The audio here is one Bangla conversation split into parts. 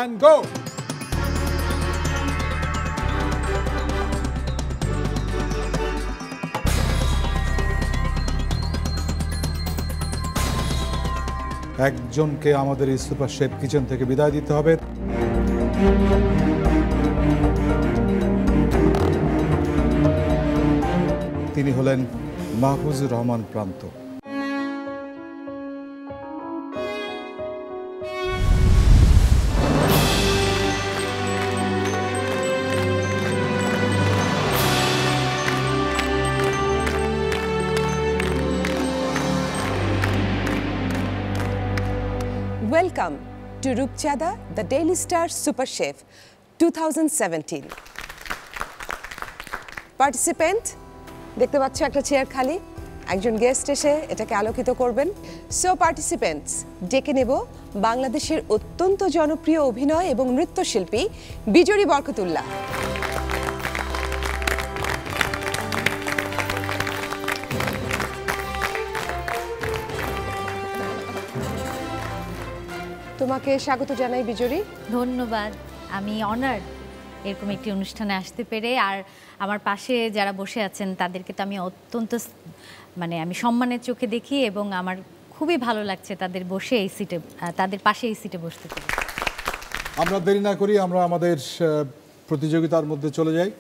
and go. একজনকে আমাদের এই সুপার শেফ কিচেন থেকে বিদায় দিতে হবে। তিনি হলেন মাহফুজুর রহমান প্রান্ত। Welcome to Rupchada, the Daily Star Super Chef 2017. Participant, দেখতে পাচ্ছ একটা চেয়ার খালি, একজন গেস্ট এসে এটাকে আলোকিত করবেন। সো পার্টিসিপেন্টস, ডেকে নেব বাংলাদেশের অত্যন্ত জনপ্রিয় অভিনয় এবং নৃত্যশিল্পী বিজরি বরকতুল্লাহ। তোমাকে স্বাগত জানাই বিজরি। ধন্যবাদ, আমি অনার্ড এরকম একটি অনুষ্ঠানে আসতে পেরে। আর আমার পাশে যারা বসে আছেন তাদেরকে তো আমি অত্যন্ত আমি সম্মানের চোখে দেখি এবং আমার খুবই ভালো লাগছে তাদের বসে এই সিটে, তাদের পাশে এই সিটে বসতে পেরে। আমরা দেরি না করি, আমরা আমাদের প্রতিযোগিতার মধ্যে চলে যাই।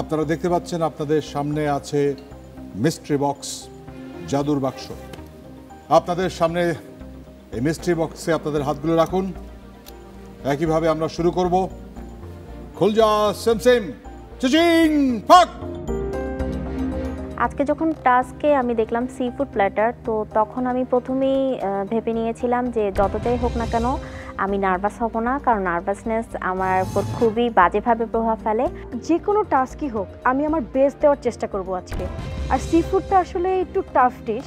আপনারা দেখতে পাচ্ছেন আপনাদের সামনে আছে মিস্ট্রি বক্স, জাদুর বাক্স। আপনাদের সামনে এই মিস্ট্রি বক্সে আপনাদের হাতগুলো রাখুন। একইভাবে আমরা শুরু করব। খুলজা সেম সেম চিচিং ফাক। আজকে যখন টাস্কে আমি দেখলাম সি ফুড প্ল্যাটার, তো তখন আমি প্রথমেই ভেবে নিয়েছিলাম যে যতটাই হোক না কেন আমি নার্ভাস হব না, কারণ নার্ভাসনেস আমার উপর খুবই বাজেভাবে প্রভাব ফেলে। যে কোনো টাস্কই হোক আমি আমার বেস্ট দেওয়ার চেষ্টা করব আজকে। আর সি ফুডটা আসলে একটু টাফ ডিশ,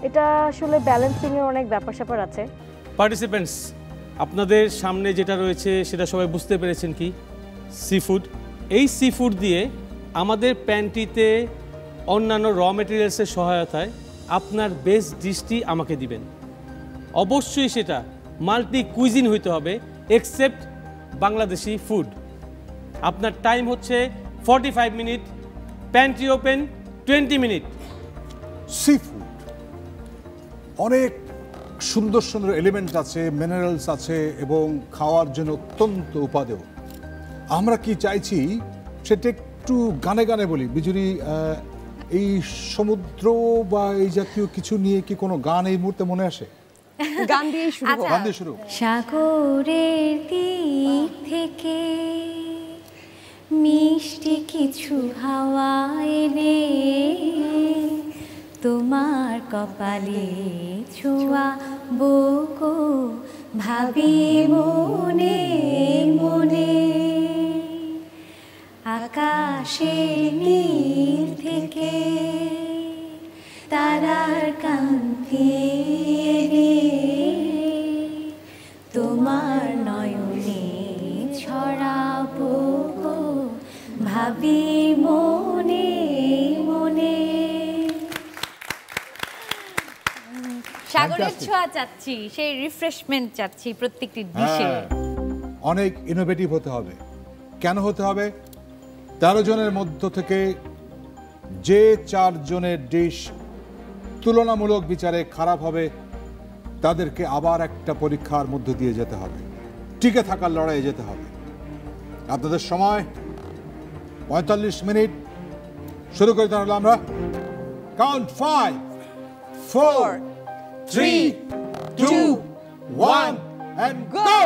এটা আসলে ব্যালেন্সিংয়ের অনেক ব্যাপার স্যাপার আছে। পার্টিসিপেন্টস, আপনাদের সামনে যেটা রয়েছে সেটা সবাই বুঝতে পেরেছেন কি? Sea food. এই সি ফুড দিয়ে আমাদের প্যান্ট্রিতে অন্যান্য র মেটেরিয়ালসের সহায়তায় আপনার বেস্ট ডিশটি আমাকে দিবেন। অবশ্যই সেটা মাল্টি কুইজিন হইতে হবে, এক্সেপ্ট বাংলাদেশি ফুড। আপনার টাইম হচ্ছে 45 minute, pantry open 20 minute. Sea food অনেক সুন্দর সুন্দর এলিমেন্ট আছে, মিনারেলস আছে এবং খাওয়ার জন্য অত্যন্ত উপাদেয়। আমরা কি চাইছি সেটা একটু গানে গানে বলি। বিজুরি, এই সমুদ্র বা এই জাতীয় কিছু নিয়ে কি কোনো গান এই মুহূর্তে মনে আসে? গান দিয়ে শুরু হোক। গান দিয়ে শুরু। সাগরের দিক থেকে মিষ্টি কিছু হাওয়া এনে তোমার কপালে ছোঁয়া বকো ভাবি মনে মনে। আকাশের নীল থেকে তারার কান্তি এনে তোমার নয়নে ছড়াবো ভাবি মনে মনে। সাগরের ছোঁয়া চাচ্ছি, সেই রিফ্রেশমেন্ট চাচ্ছি প্রত্যেকটি ডিশে। অনেক ইনোভেটিভ হতে হবে। কেন হতে হবে? 13 জনের মধ্য থেকে যে 4 জনের ডিশ তুলনামূলক বিচারে খারাপ হবে তাদেরকে আবার একটা পরীক্ষার মধ্য দিয়ে যেতে হবে, টিকে থাকার লড়াইয়ে যেতে হবে। আপনাদের সময় 45 মিনিট। শুরু করি তাহলে আমরা। Count 5 4 3 2 1 and go.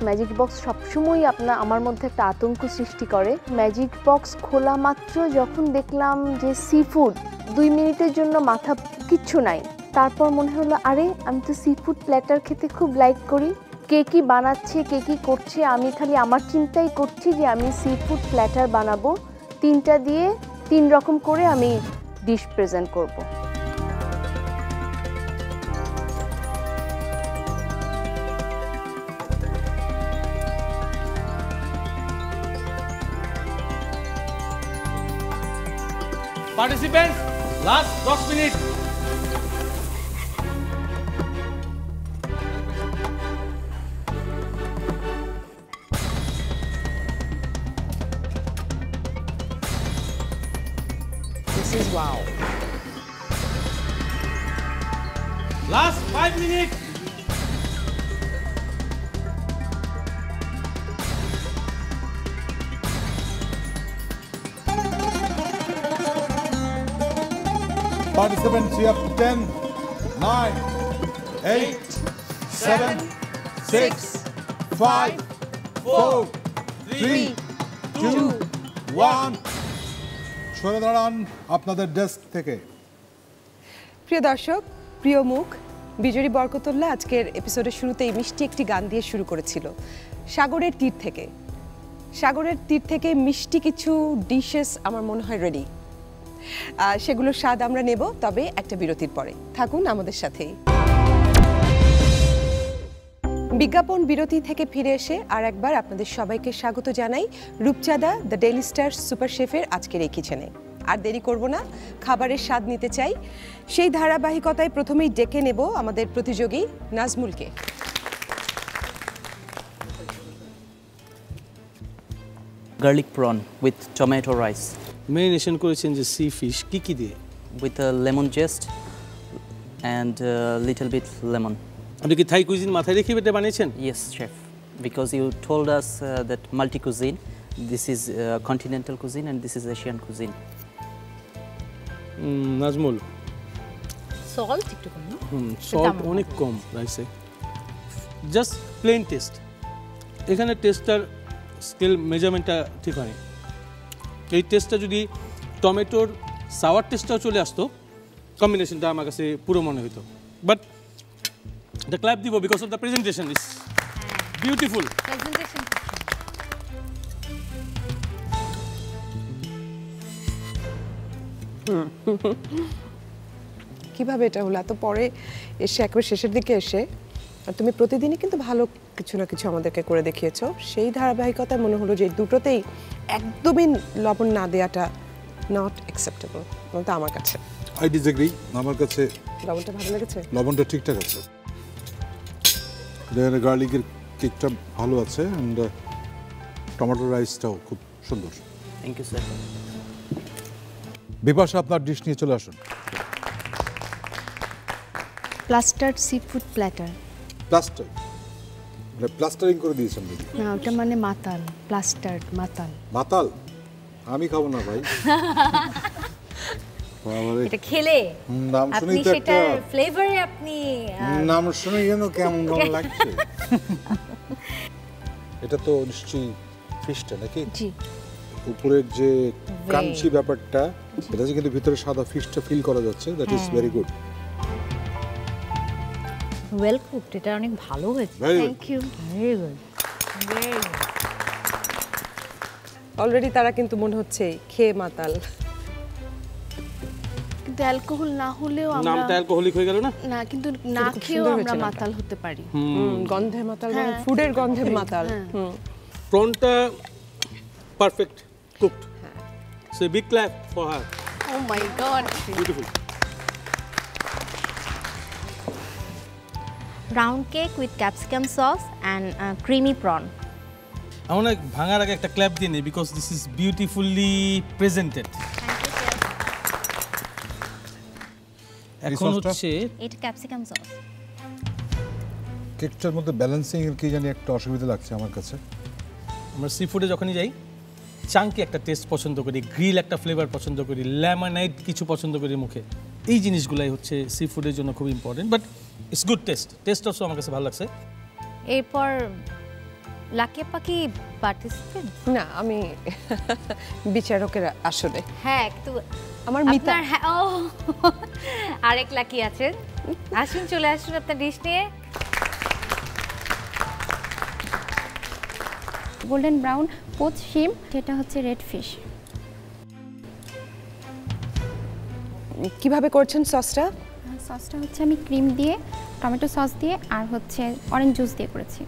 Magic box সবসময় আমার মধ্যে একটা আতঙ্ক সৃষ্টি করে। ম্যাজিক বক্স খোলা মাত্র যখন দেখলাম যে সি ফুড, 2 মিনিটের জন্য মাথা কিচ্ছু নাই, তারপর মনে হলো আরে আমি তো সি ফুড প্ল্যাটার খেতে খুব লাইক করি, কে কি বানাচ্ছে কে কি করছে, আমি খালি আমার চিন্তাই করছি যে আমি সি ফুড প্ল্যাটার বানাবো, 3টা দিয়ে 3 রকম করে আমি ডিশ প্রেজেন্ট করব। Participants, last 10 minutes. This is wow. Last 5 minutes. Participants, you have 10, 9, 8, 7, 6, 5, 4, 3, 2, 1. সরে দাঁড়ান আপনাদের ডেস্ক থেকে। প্রিয় দর্শক, প্রিয় মুখ, বিজয়ী বরকতুল্লাহ আজকের এপিসোডের শুরুতেই মিষ্টি একটি গান দিয়ে শুরু করেছিল সাগরের তীর থেকে। সাগরের তীর থেকে মিষ্টি কিছু ডিশেস আমার মনে হয় রেডি, সেগুলোর স্বাদ আমরা নেব, তবে একটা বিরতির পরে। থাকুন আমাদের সাথেই। বিজ্ঞাপন বিরতি থেকে ফিরে এসে আর একবার আপনাদের সবাইকে স্বাগত জানাই রূপচাঁদা দ্য ডেইলি স্টার সুপার শেফের আজকের এই কিচেনে। আর দেরি করব না, খাবারের স্বাদ নিতে চাই। সেই ধারাবাহিকতায় প্রথমেই ডেকে নেব আমাদের প্রতিযোগী নাজমুলকে। Garlic prawn with tomato rice, marination করেছেন যে সি ফিশ কি দিয়ে? with a lemon zest and a little bit lemon. আপনি কি থাই কুইজিন মাথায় রেখে এটা বানিয়েছেন? Yes, chef. Because you told us that multi-cuisine, this is continental cuisine and this is Asian cuisine. Nazmul, salt একটু কম না? সল্ট অনেক কম রাইসে, জাস্ট প্লেন টেস্ট। এখানে টেস্টটার স্কেল মেজারমেন্টটা ঠিক হয়নি। এই টেস্টটা যদি টমেটোর সাওয়ার টেস্টটাও চলে আসতো, কম্বিনেশনটা আমার কাছে পুরো মনে হতো। বাট দ্য ক্ল্যাপ দিব because of the presentation is beautiful. Presentation কিভাবে এটা হলো এত পরে এসে, একবার শেষের দিকে এসে? আর তুমি প্রতিদিনই কিন্তু ভালো কিছু না কিছু আমাদেরকে করে দেখিয়েছো। সেই ধারাবাহিকতায় মনে হলো যে দুটোতেই একদমই লবণ না দেওয়াটা নট অ্যাকসেপ্টেবল বলতে আমার কাছে। আই ডিসএগ্রি, আমার কাছে লবণটা ভালো লেগেছে, লবণটা ঠিকঠাক আছে, গার্লিকের কেকটা ভালো আছে, অ্যান্ড টমেটো রাইসটাও খুব সুন্দর। Thank you, sir. বিপাশা, আপনার ডিশ নিয়ে চলে আসুন। প্লাস্টার্ড সি ফুড প্ল্যাটার। প্লাস্টার মানে প্লাস্টারিং করে দিয়েছেন দিদি? না, ওটা মানে মাতাল, প্লাস্টার্ড মাতাল। মাতাল আমি খাবো না ভাই। বাবারে, এটা খেলে নাম আপনি শুনেই তো একটা সেটার ফ্লেভারে আপনি নাম শুনে যেন কেমন কেমন লাগছে। এটা তো নিশ্চয়ই ফিশটা নাকি? জি। উপরের যে ক্রাঞ্চি ব্যাপারটা, এটা যে কিন্তু ভিতরে সাদা ফিশটা ফিল করা যাচ্ছে, that is very good. Well cooked, এটা অনেক ভালো হয়েছে। Very good. Thank you. Very good, very good. Already তারা কিন্তু মনে হচ্ছে খেয়ে মাতাল। কিন্তু অ্যালকোহল না হলেও আমরা নামটা অ্যালকোহলিক হয়ে গেল না? না, কিন্তু না খুব খেয়েও সুন্দর আমরা হয়েছে মাতাল হতে পারি। গন্ধে মাতাল, হ্যাঁ। ফুডের গন্ধে মাতাল। প্রনটা perfect cooked, so big clap for her. Oh my God. Beautiful. Round cake with capsicum sauce and creamy prawn. আমার না ভাঙার আগে একটা ক্ল্যাপ দিয়ে নেই, because this is beautifully presented. এখন sauce টা? হচ্ছে এটা ক্যাপসিকাম সস। কেকটার মধ্যে ব্যালেন্সিং এর কি জানি একটা অসুবিধা লাগছে আমার কাছে। আমরা সি ফুডে যখনই যাই, চাঙ্কি একটা টেস্ট পছন্দ করি, গ্রিল একটা ফ্লেভার পছন্দ করি, লেমনাইড কিছু পছন্দ করি মুখে। এই জিনিসগুলাই হচ্ছে সি ফুডের জন্য খুব important, but it's good test. Test অবশ্য আমার কাছে ভালো লাগছে। এরপর লাকি আপা কি পার্টিসিপেন্ট? না, আমি বিচারকের আসলে। হ্যাঁ, কিন্তু আমার মিতা। হ্যাঁ, ও আরেক লাকি আছেন। আসুন, চলে আসুন আপনার ডিশ নিয়ে। গোল্ডেন ব্রাউন পোচ শিম, যেটা হচ্ছে রেড ফিশ। কিভাবে করছেন সসটা? সসটা হচ্ছে আমি ক্রিম দিয়ে, টমেটো সস দিয়ে আর হচ্ছে অরেঞ্জ জুস দিয়ে করেছি।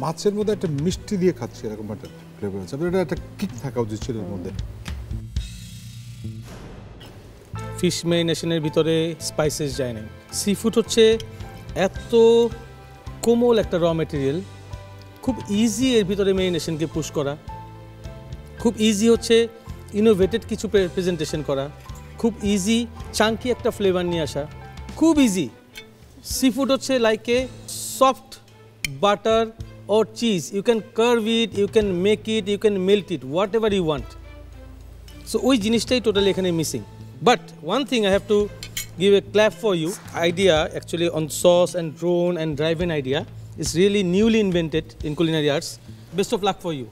মাছের মধ্যে একটা মিষ্টি দিয়ে খাচ্ছি, এরকম একটা ফ্লেভার আছে। আপনার এটা একটা কিক থাকা উচিত ছিল এর মধ্যে। ফিশ মেরিনেশনের ভিতরে স্পাইসেস যায় না। সি ফুড হচ্ছে এত কোমল একটা র মেটেরিয়াল, খুব ইজি এর ভিতরে মেরিনেশনকে পুশ করা, খুব ইজি হচ্ছে ইনোভেটেড কিছু প্রেজেন্টেশন করা, খুব ইজি চাঙ্কি একটা ফ্লেভার নিয়ে আসা, খুব ইজি। সি ফুড হচ্ছে like a soft butter or cheese. You can curve it, you can make it, you can melt it, whatever you want. So ওই জিনিসটাই টোটালি এখানে missing. But one thing I have to give a clap for you. Idea actually on sauce and drone and drive-in idea is really newly invented in culinary arts. Best of luck for you.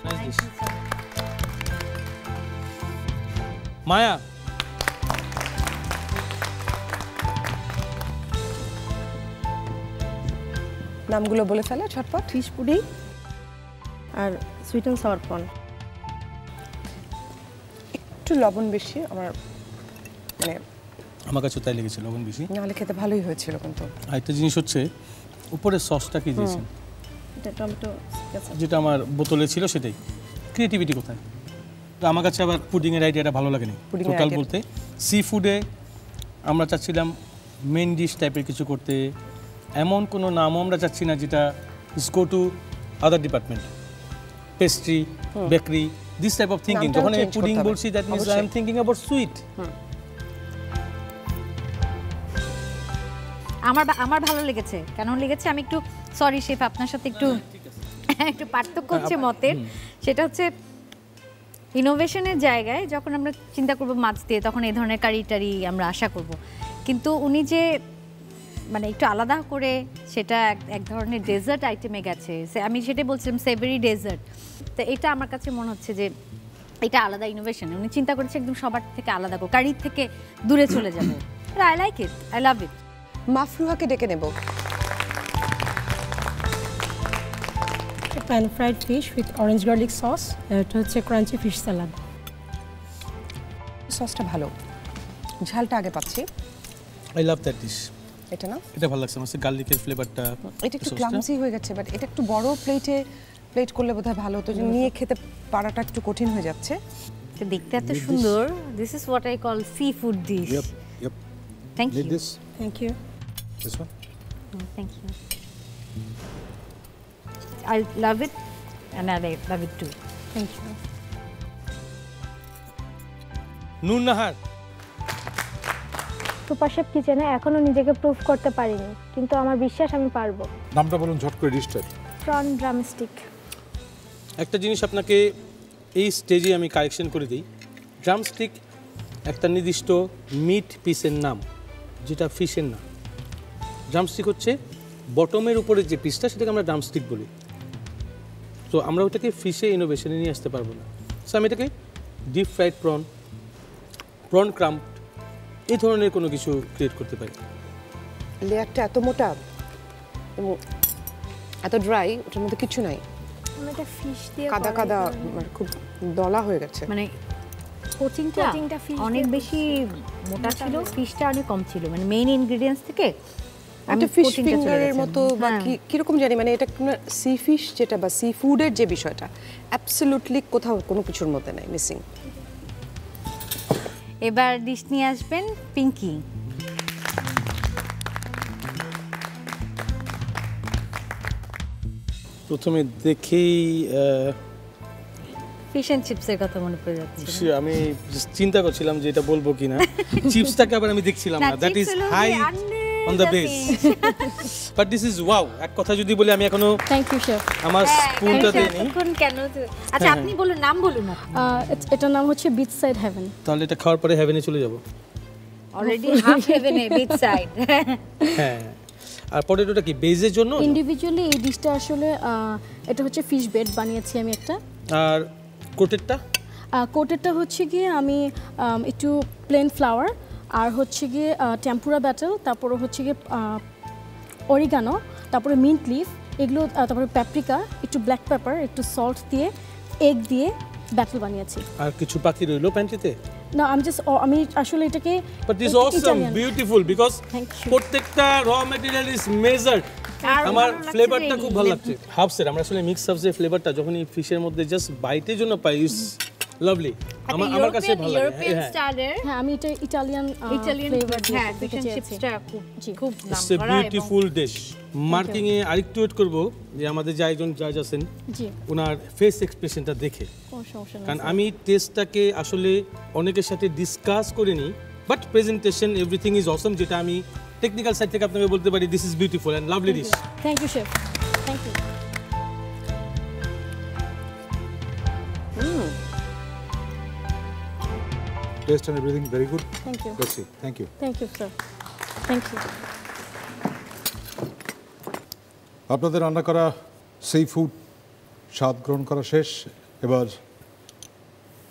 Nice dish. Maya. নামগুলো বলে ফেলে ঝটপট। ফিশ পুডিং আর সুইট অ্যান্ড সাওয়ার প্রন। একটু লবণ বেশি, আমার মানে আমার কাছে তাই লেগেছে লবণ বেশি। নাহলে খেতে ভালোই হয়েছিল কিন্তু। আরেকটা জিনিস হচ্ছে উপরে সসটা কি দিয়েছেন, এটা টমেটো যেটা আমার বোতলে ছিল সেটাই। ক্রিয়েটিভিটি কোথায়? তো আমার কাছে আবার পুডিংয়ের আইডিয়াটা ভালো লাগেনি টোটাল বলতে। সি ফুডে আমরা চাচ্ছিলাম মেন ডিশ টাইপের কিছু করতে, এমন কোনো নামও আমরা চাচ্ছি না যেটা is go to other department, pastry, bakery, this type of thinking. যখন আমি পুডিং বলছি that means I am thinking about sweet. আমার ভালো লেগেছে। কেন লেগেছে আমি একটু সরি শেফ, আপনার সাথে একটু পার্থক্য হচ্ছে মতের। সেটা হচ্ছে ইনোভেশনের জায়গায় যখন আমরা চিন্তা করব মাছ দিয়ে, তখন এই ধরনের কারি টারি আমরা আশা করব, কিন্তু উনি যে মানে একটু আলাদা করে সেটা এক ধরনের ডেজার্ট আইটেমে গেছে। আমি সেটাই বলছিলাম সেভারি ডেজার্ট। তো এটা আমার কাছে মনে হচ্ছে যে এটা আলাদা ইনোভেশন। উনি চিন্তা করেছে একদম সবার থেকে আলাদা করে, কারির থেকে দূরে চলে যাবো। I like it, I love it. মাফরুহাকে ডেকে নেব। Pan fried fish with orange garlic sauce, এটা হচ্ছে ক্রাঞ্চি ফিশ স্যালাড। সসটা ভালো, ঝালটা আগে পাচ্ছি। I love that dish. এটা না, এটা ভালো লাগছে আমার, গার্লিকের ফ্লেভারটা। এটা একটু ক্লামসি হয়ে গেছে, বাট এটা একটু বড় প্লেট করলে বোধহয় ভালো হতো। নিয়ে খেতে পারাটা একটু কঠিন হয়ে যাচ্ছে। দেখতে এত সুন্দর। This is what I call seafood dish. Yep. Thank you. Need this? Thank you. This one? Thank you. I love it and I love it too. Thank you. নুন নাহার। সুপার শেফ কিচেনে এখনো নিজেকে প্রুভ করতে পারিনি, কিন্তু আমার বিশ্বাস আমি পারবো। নামটা বলুন ঝট করে ডিশটা। Prawn drumstick. একটা জিনিস আপনাকে এই স্টেজে আমি কারেকশন করে দিই। ড্রামস্টিক একটা নির্দিষ্ট মিট পিসের নাম, যেটা ফিশের না। ড্রামস্টিক হচ্ছে বটমের উপরে যে পিসটা, সেটাকে আমরা ড্রামস্টিক বলি। তো আমরা ওটাকে ফিশে ইনোভেশনে নিয়ে আসতে পারবো না। সো আমি এটাকে ডিপ ফ্রাইড প্রন ক্রাম্প এই ধরনের কোনো কিছু ক্রিয়েট করতে পারি। লেয়ারটা এত মোটা এবং এত ড্রাই, ওটার মধ্যে কিছু নাই। এটা ফিশ দিয়ে কাদা কাদা, মানে খুব দলা হয়ে গেছে। মানে কোচিংটা অনেক বেশি মোটা ছিল, ফিশটা অনেক কম ছিল। মানে মেইন ইনগ্রেডিয়েন্টস থেকে একটা ফিশ ফিঙ্গারের মতো বা কিরকম জানি, মানে এটা সি ফিশ যেটা বা সি ফুডের যে বিষয়টা অ্যাবসলিউটলি কোথাও কোনো কিছুর মধ্যে নাই, মিসিং। এবার ডিশ নিয়ে আসবেন পিঙ্কি। প্রথমে দেখেই ফিশ এন্ড চিপসের কথা মনে পড়ে যাচ্ছে। আমি চিন্তা করছিলাম যে এটা বলবো কিনা। চিপসটাকে আবার আমি দেখছিলাম না। That is high on the base, but this is wow. এক কথা যদি বলি, আমি এখনো থ্যাংক ইউ শেফ। আমার স্পুনটা দেইনি। কেন? আচ্ছা আপনি বলুন, নাম বলুন। এটার নাম হচ্ছে বিচ সাইড হেভেন। তাহলে এটা খাওয়ার পরে হেভেনে চলে যাব। অলরেডি হাফ হেভেনে, বিচ সাইড। হ্যাঁ, আর পটেটোটা কি বেজের জন্য? ইন্ডিভিজুয়ালি এই ডিশটা আসলে এটা হচ্ছে ফিশ বেড বানিয়েছি আমি একটা। আর কোটেডটা? কোটেডটা হচ্ছে গিয়ে আমি একটু প্লেন ফ্লাওয়ার আর হচ্ছে গিয়ে টেম্পুরা ব্যাটেল, তারপরে হচ্ছে গিয়ে অরিগানো, তারপরে মিন্ট লিফ, এগুলো তারপরে প্যাপ্রিকা, একটু ব্ল্যাক পেপার, একটু সল্ট দিয়ে এগ দিয়ে ব্যাটেল বানিয়েছি। আর কিছু বাকি রইলো প্যান্ট্রিতে? না, আমি আসলে এটাকে but this Assam beautiful because প্রত্যেকটা র ম্যাটেরিয়াল ইজ মেজার্ড। আমার ফ্লেভারটা খুব ভালো লাগছে। হাফসের আমরা আসলে মিক্স হাফসের ফ্লেভারটা যখন এই ফিশের মধ্যে জাস্ট বাইটের জন্য পাই ইজ লাভলি। আমার কাছে ভালো লাগে। হ্যাঁ, আমি এটা ইটালিয়ান ফ্লেভার হ্যাঁ, ফিশ এন্ড চিপসটা খুব নামকরা। It's a beautiful dish. Marking এ আরেকটু ওয়েট করব যে আমাদের যে একজন জাজ আছেন ওনার ফেস এক্সপ্রেশনটা দেখে, কারণ আমি টেস্টটাকে আসলে অনেকের সাথে ডিসকাস করিনি, but presentation everything is awesome, যেটা আমি টেকনিক্যাল সাইড থেকে আপনাকে বলতে পারি this is beautiful and lovely dish. Thank you chef, thank you. Taste and everything very good. Thank you. Let's see. Thank you. Thank you, sir. Thank you. আপনাদের রান্না করা সি ফুড স্বাদ গ্রহণ করা শেষ, এবার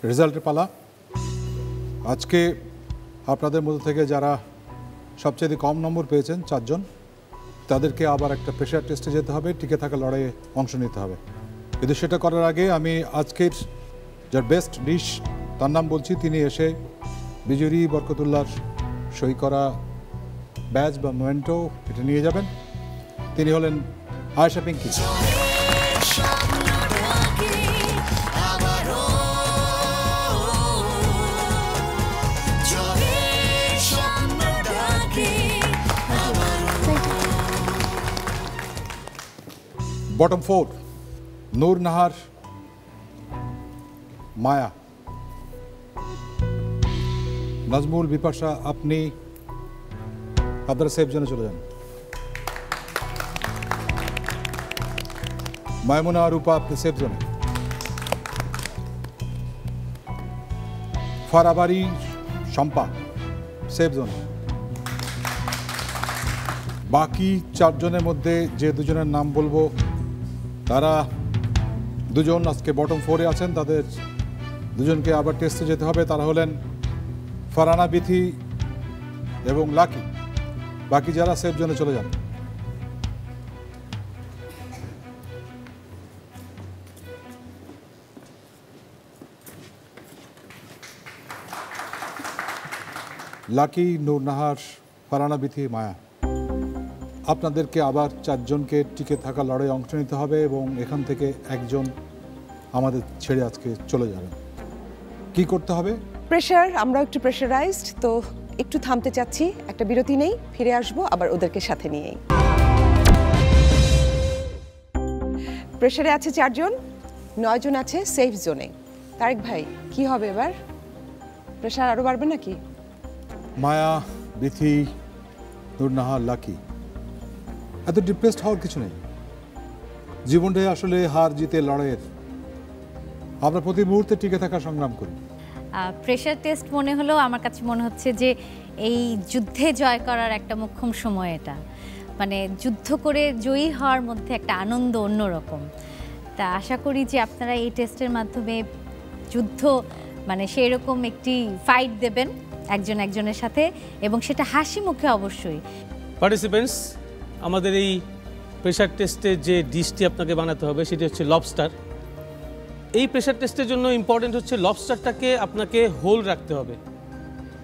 রেজাল্টের পালা। আজকে আপনাদের মধ্যে থেকে যারা সবচেয়ে কম নম্বর পেয়েছেন 4 জন, তাদেরকে আবার একটা প্রেশার টেস্টে যেতে হবে, টিকে থাকা লড়াইয়ে অংশ নিতে হবে। কিন্তু সেটা করার আগে আমি আজকের যার বেস্ট ডিশ তার নাম বলছি, তিনি এসে বিজুরি বরকতুল্লাহর সই করা ব্যাজ বা মোমেন্টো এটা নিয়ে যাবেন। তিনি হলেন আয়েশা পিঙ্কি। বটম 4 নূর নাহার, মায়া। নাজমুল, বিপাশা, আপনি আপনারা সেফ জোনে চলে যান। মায়মুনা, রূপা, আপনি সেফ জোনে। ফারাবাড়ি, শম্পা সেফ জোনে। বাকি 4 জনের মধ্যে যে 2 জনের নাম বলবো তারা 2 জন আজকে বটম 4-এ আছেন, তাদের 2 জনকে আবার টেস্টে যেতে হবে। তারা হলেন ফারহানা বিথি এবং লাকি। বাকি যারা সেফ জোনে চলে যান। লাকি, নূর নাহার, ফারহানা বিথি, মায়া, আপনাদেরকে আবার 4 জনকে টিকে থাকা লড়াই অংশ নিতে হবে এবং এখান থেকে একজন আমাদের ছেড়ে আজকে চলে যাবেন। কি করতে হবে? প্রেশার, আমরা একটু প্রেশারাইজড, তো একটু থামতে চাচ্ছি, একটা বিরতি নেই, ফিরে আসবো আবার ওদেরকে সাথে নিয়েই। প্রেশারে আছে 4 জন, 9 জন আছে সেফ জোনে। তারেক ভাই, কি হবে এবার? প্রেশার আরো বাড়বে নাকি? মায়া, বিথি, নূর নাহার, লাকি, এত ডিপ্রেসড হওয়ার কিছু নেই। জীবনটাই আসলে হার জিতে লড়াইয়ের। আমরা প্রতি মুহূর্তে টিকে থাকা সংগ্রাম করি। প্রেশার টেস্ট মনে হলেও আমার কাছে মনে হচ্ছে যে এই যুদ্ধে জয় করার একটা মোক্ষম সময় এটা। মানে যুদ্ধ করে জয়ী হওয়ার মধ্যে একটা আনন্দ অন্যরকম। তা আশা করি যে আপনারা এই টেস্টের মাধ্যমে যুদ্ধ মানে সেই রকম একটি ফাইট দেবেন একজন একজনের সাথে, এবং সেটা হাসি মুখে অবশ্যই। পার্টিসিপেন্টস, আমাদের এই প্রেশার টেস্টে যে ডিশটি আপনাকে বানাতে হবে সেটি হচ্ছে লবস্টার। এই প্রেশার টেস্টের জন্য ইম্পর্টেন্ট হচ্ছে লবস্টারটাকে আপনাকে হোল রাখতে হবে।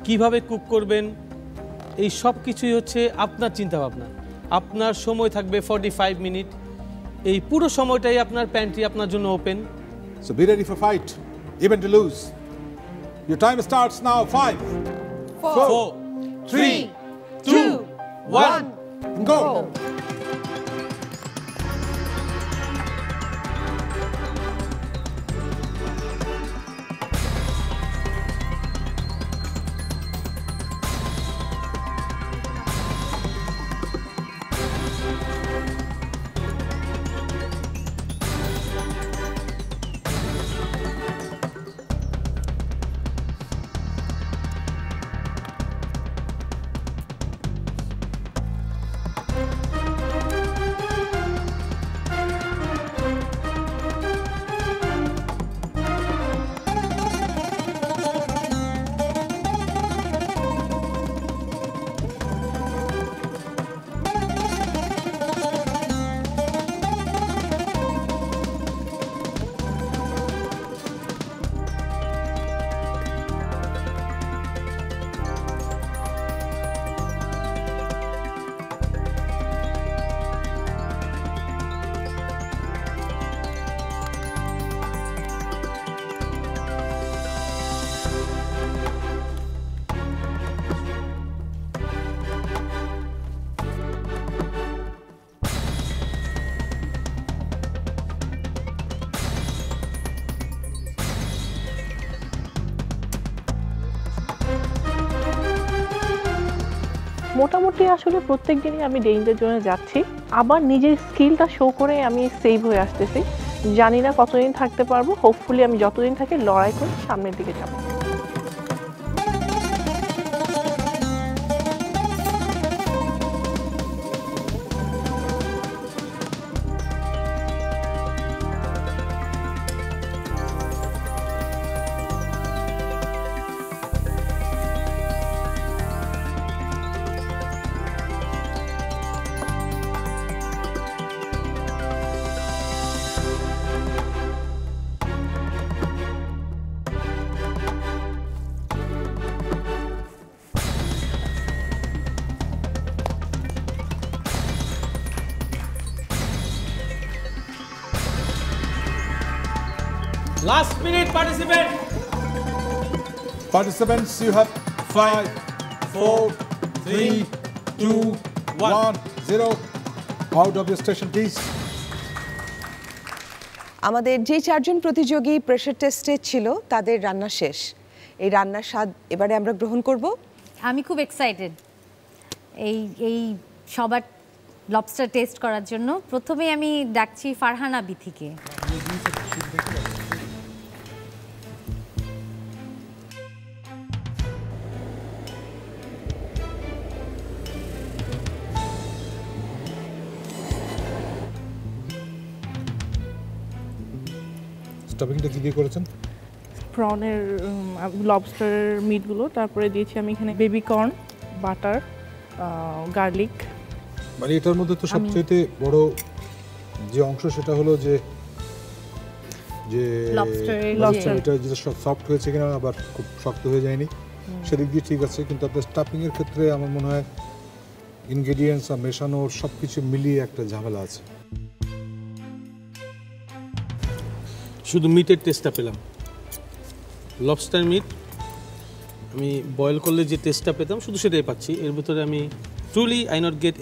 কিভাবে কুক করবেন এই সব কিছুই হচ্ছে আপনার চিন্তাভাবনা। আপনার সময় থাকবে 45 মিনিট। এই পুরো সময়টাই আপনার প্যান্ট্রি আপনার জন্য open. So be ready for fight, even to lose. Your time starts now. 5, 4, 3, 2, 1, go. মোটামুটি আসলে প্রত্যেক দিনই আমি ডেঞ্জার জোনে যাচ্ছি, আবার নিজের স্কিলটা শো করে আমি সেভ হয়ে আসতেছি। জানি না কতদিন থাকতে পারবো, হোপফুলি আমি যতদিন থাকি লড়াই করে সামনের দিকে যাবো। Last minute, participant. Participants, you have 5, 4, 3, 2, 1, 0. Out of your station, please. আমাদের যে 4 জন প্রতিযোগী প্রেসার টেস্টে ছিল তাদের রান্না শেষ। এই রান্নার স্বাদ এবারে আমরা গ্রহণ করব। আমি খুব এক্সাইটেড এই সবার লবস্টার টেস্ট করার জন্য। প্রথমে আমি ডাকছি ফারহানা বিথিকে। স্টাফিংটা কি দিয়ে করেছেন? প্রনের লবস্টারের মিটগুলো, তারপরে দিয়েছি আমি এখানে বেবি কর্ন, বাটার, গার্লিক। মানে এটার মধ্যে তো সবচেয়ে বড় যে অংশ সেটা হলো যে লবস্টার এটা যেটা সফট হয়েছে কিনা, আবার খুব শক্ত হয়ে যায়নি, সেদিক দিয়ে ঠিক আছে। কিন্তু আপনার স্টাফিং এর ক্ষেত্রে আমার মনে হয় ইনগ্রেডিয়েন্টস আর মেশানোর সব কিছু মিলিয়ে একটা ঝামেলা আছে। শুধু মিটের টেস্টটা পেলাম, লবস্টার মিট আমি বয়েল করলে যে টেস্টটা পেতাম শুধু সেটাই পাচ্ছি। এর ভিতরে আমি truly I not get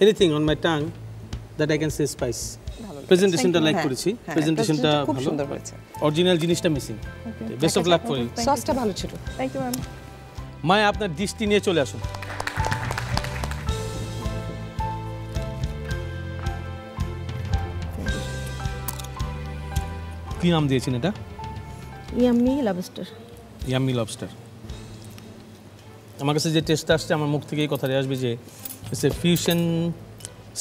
anything on my tongue that I can say spice. প্রেজেন্টেশনটা লাইক করেছি, প্রেজেন্টেশনটা খুব ভালো, সুন্দর হয়েছে। অরিজিনাল জিনিসটা মিসিং। Best of luck for you. সসটা ভালো ছিল। Thank you ma'am. মায়া, আপনার ডিশটি নিয়ে চলে আসুন। কি নাম দিয়েছেন এটা? Yummy lobster. Yummy lobster. আমার কাছে যে টেস্টটা আসছে, আমার মুখ থেকে এই কথাটা আসবে যে ফিউশন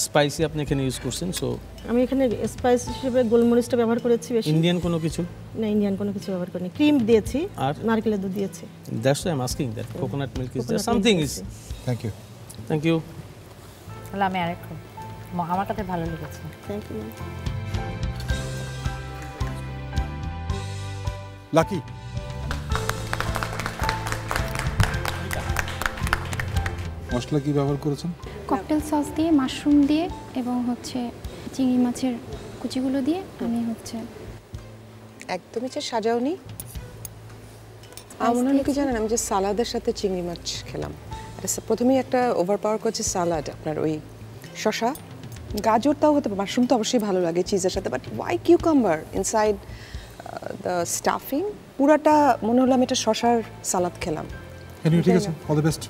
স্পাইসি আপনি এখানে ইউজ করছেন। সো আমি এখানে স্পাইস হিসেবে গোলমরিচটা ব্যবহার করেছি বেশি। ইন্ডিয়ান কোনো কিছু না, ইন্ডিয়ান কোনো কিছু ব্যবহার করিনি। ক্রিম দিয়েছি আর নারকেলের দুধ দিয়েছি। That's why I am asking that coconut milk is there, something is. Thank you. Thank you. তাহলে আমি আরেকটু, আমার কাছে ভালো লেগেছে। Thank you. লাকি, মশলা কি ব্যবহার করেছেন? ককটেল সস দিয়ে, মাশরুম দিয়ে এবং হচ্ছে চিংড়ি মাছের কুচিগুলো দিয়ে আমি হচ্ছে একদমই যে সাজাওনি। আমার মনে কি জানেন, আমি যে সালাদের সাথে চিংড়ি মাছ খেলাম, প্রথমেই একটা ওভারপাওয়ার করছে সালাড, আপনার ওই শসা, গাজরটাও হতে পারে, মাশরুম তো অবশ্যই ভালো লাগে চিজের সাথে, but why cucumber inside the stuffing, পুরাটা মনে হলো আমি একটা শসার সালাদ খেলাম। ঠিক আছে, অল দ্য বেস্ট।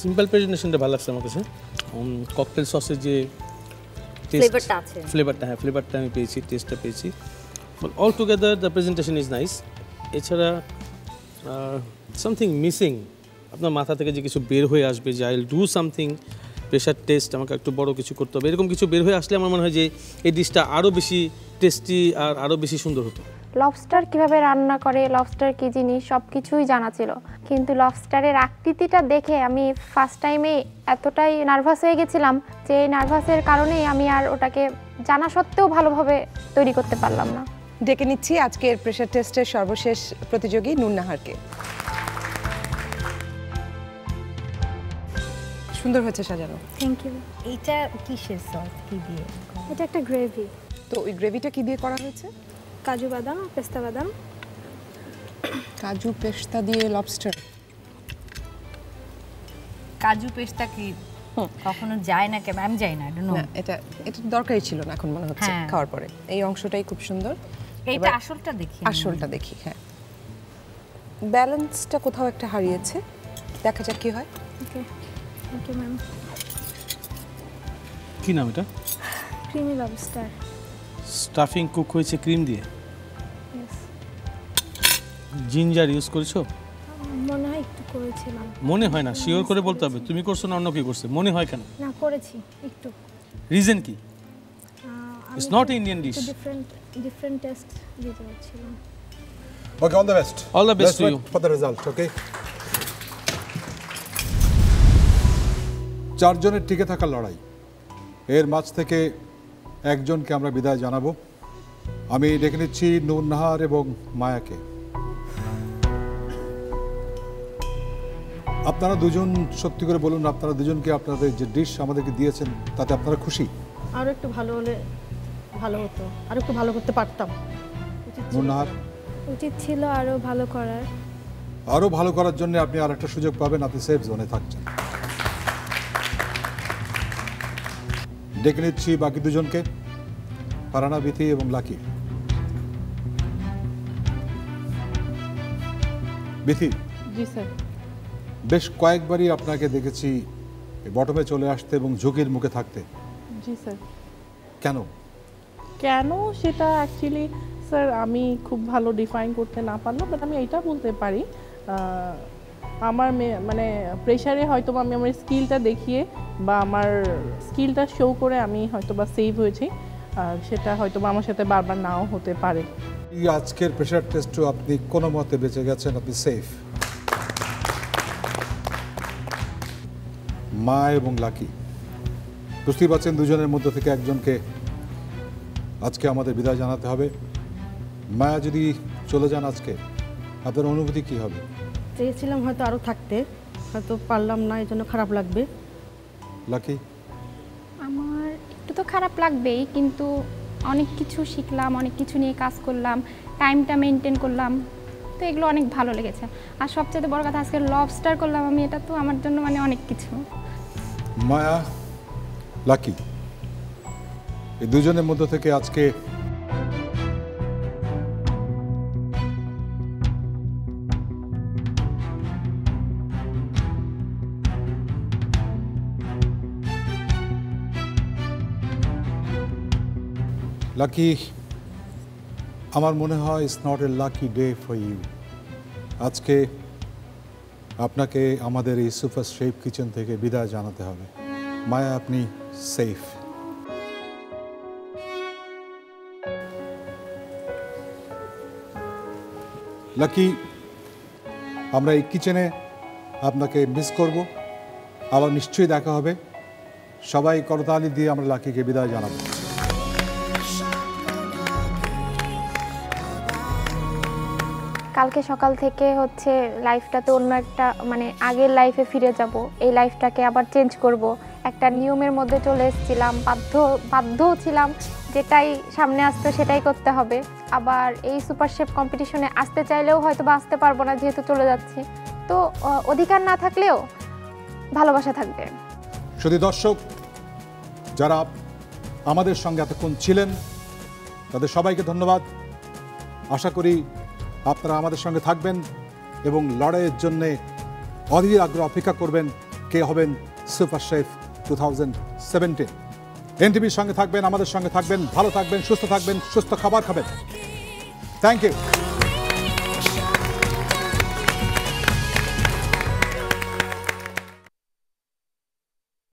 সিম্পল প্রেজেন্টেশনটা ভালো লাগছে আমার কাছে। ককটেল সসের যে ফ্লেভারটা আছে, ফ্লেভারটা আমি পেয়েছি, টেস্টটা পেয়েছি। But all together the presentation is nice. এছাড়া সামথিং মিসিং, আপনার মাথা থেকে যে কিছু বের হয়ে আসবে যে I will do something, pressure test, আমাকে একটু বড় কিছু করতে হবে, এরকম কিছু বের হয়ে আসলে আমার মনে হয় যে এই ডিশটা আরও বেশি টেস্টি আর আরও বেশি সুন্দর হতো। লবস্টার কিভাবে রান্না করে, লবস্টার কি জিনিস সব কিছুই জানা ছিল, কিন্তু লবস্টারের আকৃতিটা দেখে আমি ফার্স্ট টাইমে এতটাই নার্ভাস হয়ে গেছিলাম যে নার্ভাসের কারণেই আমি আর ওটাকে জানা সত্ত্বেও ভালোভাবে তৈরি করতে পারলাম না। ডেকে নিচ্ছি আজকের প্রেশার টেস্টের সর্বশেষ প্রতিযোগী নূর নাহারকে। সুন্দর হয়েছে সাজানো। Thank you. এইটা কিসের সস, কি দিয়ে? এটা একটা গ্রেভি। তো ওই গ্রেভিটা কি দিয়ে করা হয়েছে? কাজু বাদাম, পেস্তা বাদাম। কাজু পেস্তা দিয়ে লবস্টার। কাজু পেস্তা কি কখনো যায় না? কেন আমি যাই না, আই ডোন্ট নো। এটা দরকারই ছিল না এখন মনে হচ্ছে খাওয়ার পরে। এই অংশটাই খুব সুন্দর। এইটা আসলটা দেখি, আসলটা দেখি। হ্যাঁ, ব্যালেন্সটা কোথাও একটা হারিয়েছে। দেখা যাক কি হয়। ওকে, থ্যাংক ইউ ম্যাম। কি নাম এটা? Creamy lobster. স্টাফিং কুক হয়েছে ক্রিম দিয়ে। ইয়েস। জিঞ্জার ইউজ করেছো? মনে হয় একটু করেছিলাম। মনে হয় না, শিওর করে বলতে হবে তুমি করছো না অন্য কেউ করছে। মনে হয় কেন? না, করেছি একটু। রিজন কি? It's not Indian dish. Different taste দিতে হচ্ছিলাম। Okay, all the best. All the best to you for the result. Okay, 4 জনের টিকে থাকার লড়াই, এর মাঝ থেকে একজনকে আমরা বিদায় জানাবো। আমি ডেকে নিচ্ছি নূর নাহার এবং মায়াকে। আপনারা দুজন সত্যি করে বলুন, আপনারা দুজনকে আপনাদের যে ডিশ আমাদেরকে দিয়েছেন তাতে আপনারা খুশি? আরও একটু ভালো হলে ভালো হতো, আর একটু ভালো করতে পারতাম। নূর নাহার, উচিত ছিল আরও ভালো করার। আরও ভালো করার জন্য আপনি আর একটা সুযোগ পাবেন, আপনি সেফ জোনে থাকছেন। ডেকে নিচ্ছি বাকি দুজনকে, ফারহানা, বিথি এবং লাকি। বিথি, জি স্যার। বেশ কয়েকবারই আপনাকে দেখেছি বটমে চলে আসতে এবং ঝুঁকির মুখে থাকতে। জি স্যার। কেন? কেন সেটা অ্যাকচুয়ালি স্যার আমি খুব ভালো ডিফাইন করতে না পারলাম, বাট আমি এটা বলতে পারি আমার মানে প্রেশারে হয়তো আমি আমার স্কিলটা দেখিয়ে বা আমার স্কিলটা শো করে আমি হয়তো বা সেভ হয়েছি, সেটা হয়তো বা আমার সাথে বারবার নাও হতে পারে। এই আজকের প্রেশার টেস্টও আপনি কোনো মতে বেঁচে গেছেন, আপনি সেফ। মা এবং লাকি, বুঝতেই পারছেন দুজনের মধ্যে থেকে একজনকে আজকে আমাদের বিদায় জানাতে হবে। মায়া যদি চলে যান আজকে, আপনার অনুভূতি কি হবে? চেয়েছিলাম হয়তো আরও থাকতে, হয়তো পারলাম না, এই জন্য খারাপ লাগবে। লাকি? আমার একটু তো খারাপ লাগবেই, কিন্তু অনেক কিছু শিখলাম, অনেক কিছু নিয়ে কাজ করলাম, টাইমটা মেনটেন করলাম, তো এগুলো অনেক ভালো লেগেছে। আর সবচেয়ে বড় কথা আজকে লবস্টার করলাম আমি, এটা তো আমার জন্য মানে অনেক কিছু। মায়া, লাকি, এই দুজনের মধ্য থেকে আজকে লাকি, আমার মনে হয় it's not a lucky day for you. আজকে আপনাকে আমাদের এই সুপার শেফ কিচেন থেকে বিদায় জানাতে হবে। মায়া, আপনি সেফ। লাকি, আমরা এই কিচেনে আপনাকে মিস করব, আবার নিশ্চয়ই দেখা হবে। সবাই করতালি দিয়ে আমরা লাকিকে বিদায় জানাবো। কালকে সকাল থেকে হচ্ছে লাইফটাতে অন্য একটা মানে আগের লাইফে ফিরে যাব, এই লাইফটাকে আবার চেঞ্জ করব। একটা নিয়মের মধ্যে চলে এসেছিলাম, বাধ্যও ছিলাম, যেটাই সামনে আসতো সেটাই করতে হবে। আবার এই সুপার শেফ কম্পিটিশনে আসতে চাইলেও হয়তো বা আসতে পারবো না, যেহেতু চলে যাচ্ছি। তো অধিকার না থাকলেও ভালোবাসা থাকবে। শুধু দর্শক যারা আমাদের সঙ্গে এতক্ষণ ছিলেন তাদের সবাইকে ধন্যবাদ। আশা করি আপনারা আমাদের সঙ্গে থাকবেন এবং লড়াইয়ের জন্য অধীর আগ্রহ অপেক্ষা করবেন কে হবেন সুপার শেফ 2017। এনটিভির সঙ্গে থাকবেন, আমাদের সঙ্গে থাকবেন, ভালো থাকবেন, সুস্থ থাকবেন, সুস্থ খাবার খাবেন। Thank you.